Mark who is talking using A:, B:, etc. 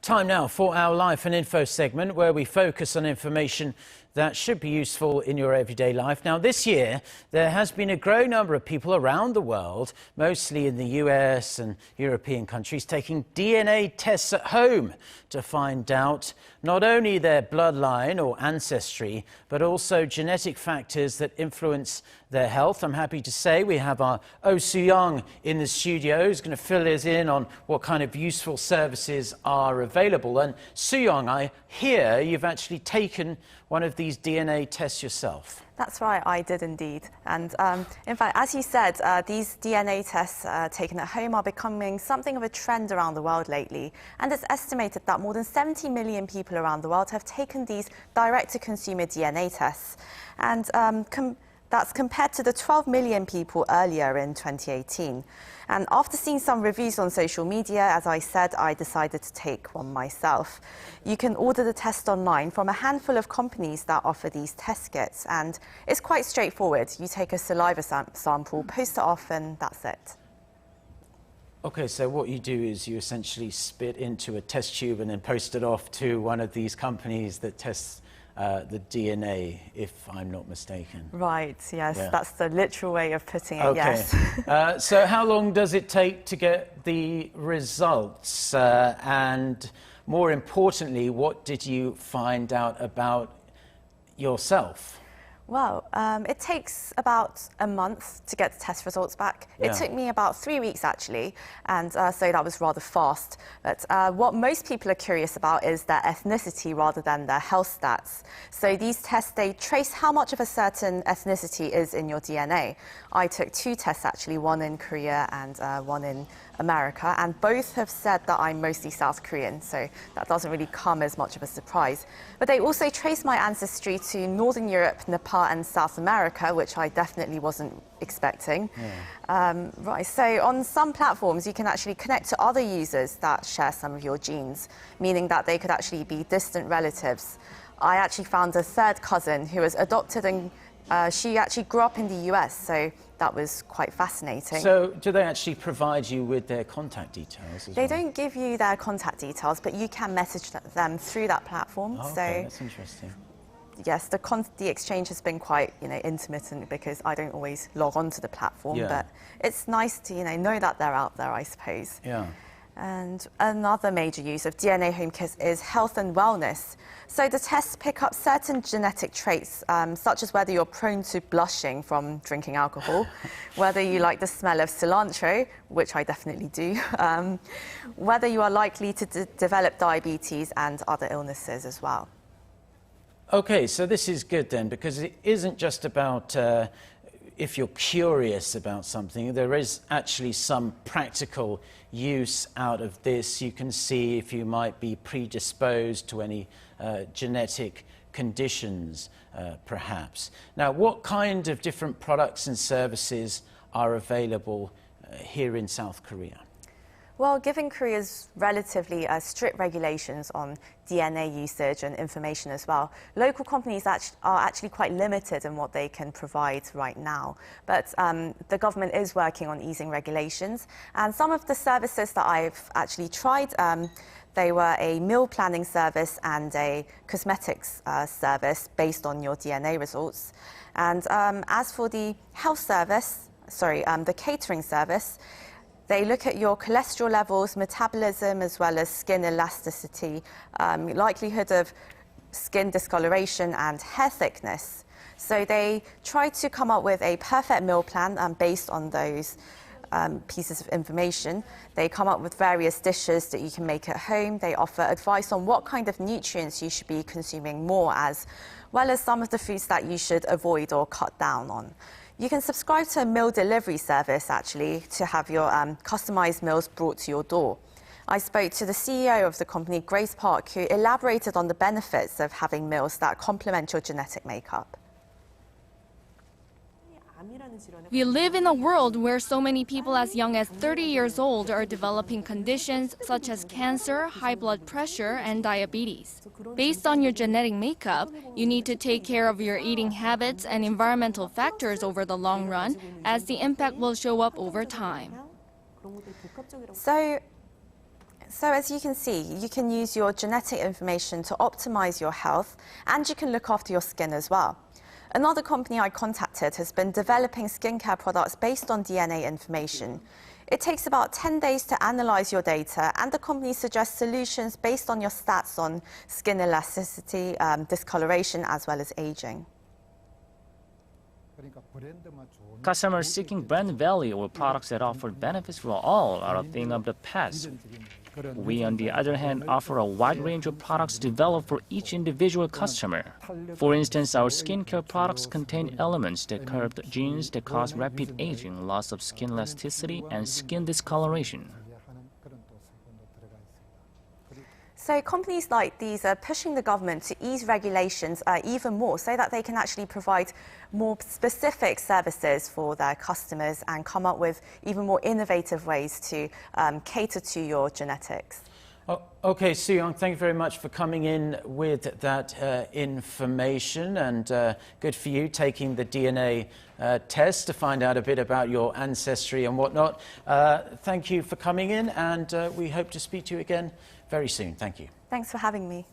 A: Time now for our Life and Info segment, where we focus on information that should be useful in your everyday life. Now, this year, there has been a growing number of people around the world, mostly in the US and European countries, taking DNA tests at home to find out not only their bloodline or ancestry, but also genetic factors that influence their health. I'm happy to say we have our Oh Soo-young in the studio, who's going to fill us in on what kind of useful services are available. And Soo-young, I hear you've actually taken one of these DNA tests yourself.
B: That's right, I did indeed. And in fact, as you said, these DNA tests taken at home are becoming something of a trend around the world lately. And it's estimated that more than 70 million people around the world have taken these direct-to-consumer DNA tests. And that's compared to the 12 million people earlier in 2018. And after seeing some reviews on social media, as I said, I decided to take one myself. You can order the test online from a handful of companies that offer these test kits. And it's quite straightforward. You take a saliva sample, post it off, and that's it.
A: Okay, so what you do is you essentially spit into a test tube and then post it off to one of these companies that tests the DNA, if I'm not mistaken.
B: Right, yes,
A: yeah.
B: That's the literal way of putting it,
A: okay.
B: yes.
A: So how long does it take to get the results? And more importantly, what did you find out about yourself?
B: Well, it takes about a month to get the test results back.
A: Yeah.
B: It took me about 3 weeks, actually, and so that was rather fast. But what most people are curious about is their ethnicity rather than their health stats. So these tests, they trace how much of a certain ethnicity is in your DNA. I took 2 tests, actually, one in Korea and one in America, and both have said that I'm mostly South Korean, so that doesn't really come as much of a surprise. But they also trace my ancestry to Northern Europe, Nepal and South America, which I definitely wasn't expecting. Yeah. Right, so on some platforms you can actually connect to other users that share some of your genes, meaning that they could actually be distant relatives. I actually found a third cousin who was adopted, and she actually grew up in the US, so that was quite fascinating.
A: So do they actually provide you with their contact details as
B: They
A: well?
B: don't give you their contact details, but you can message them through that platform.
A: Oh,
B: so
A: okay, that's interesting.
B: yes, the exchange has been quite intermittent because I don't always log on to the platform,
A: yeah.
B: but it's nice to know that they're out there, I suppose.
A: Yeah.
B: And another major use of DNA home kits is health and wellness. So the tests pick up certain genetic traits, such as whether you're prone to blushing from drinking alcohol, whether you like the smell of cilantro, which I definitely do, whether you are likely to develop diabetes and other illnesses as well.
A: Okay, so this is good then, because it isn't just about if you're curious about something. There is actually some practical use out of this. You can see if you might be predisposed to any genetic conditions, perhaps. Now, what kind of different products and services are available here in South Korea?
B: Well, given Korea's relatively strict regulations on DNA usage and information as well, local companies are actually quite limited in what they can provide right now. But the government is working on easing regulations. And some of the services that I've actually tried, they were a meal planning service and a cosmetics service based on your DNA results. And as for the health service, the catering service, they look at your cholesterol levels, metabolism, as well as skin elasticity, likelihood of skin discoloration and hair thickness. So they try to come up with a perfect meal plan based on those pieces of information. They come up with various dishes that you can make at home. They offer advice on what kind of nutrients you should be consuming more, as well as some of the foods that you should avoid or cut down on. You can subscribe to a meal delivery service, actually, to have your customized meals brought to your door. I spoke to the CEO of the company, Grace Park, who elaborated on the benefits of having meals that complement your genetic makeup.
C: We live in a world where so many people as young as 30 years old are developing conditions such as cancer, high blood pressure, and diabetes. Based on your genetic makeup, you need to take care of your eating habits and environmental factors over the long run, as the impact will show up over time.
B: So So as you can see, you can use your genetic information to optimize your health, and you can look after your skin as well. Another company I contacted has been developing skincare products based on DNA information. It takes about 10 days to analyze your data, and the company suggests solutions based on your stats on skin elasticity, discoloration, as well as aging.
D: Customers seeking brand value or products that offer benefits for all are a thing of the past. We, on the other hand, offer a wide range of products developed for each individual customer. For instance, our skincare products contain elements that curb genes that cause rapid aging, loss of skin elasticity, and skin discoloration.
B: So companies like these are pushing the government to ease regulations even more so that they can actually provide more specific services for their customers and come up with even more innovative ways to cater to your genetics.
A: Oh, okay, Soo-young, thank you very much for coming in with that information, and good for you taking the DNA test to find out a bit about your ancestry and whatnot. Thank you for coming in, and we hope to speak to you again very soon. Thank you.
B: Thanks for having me.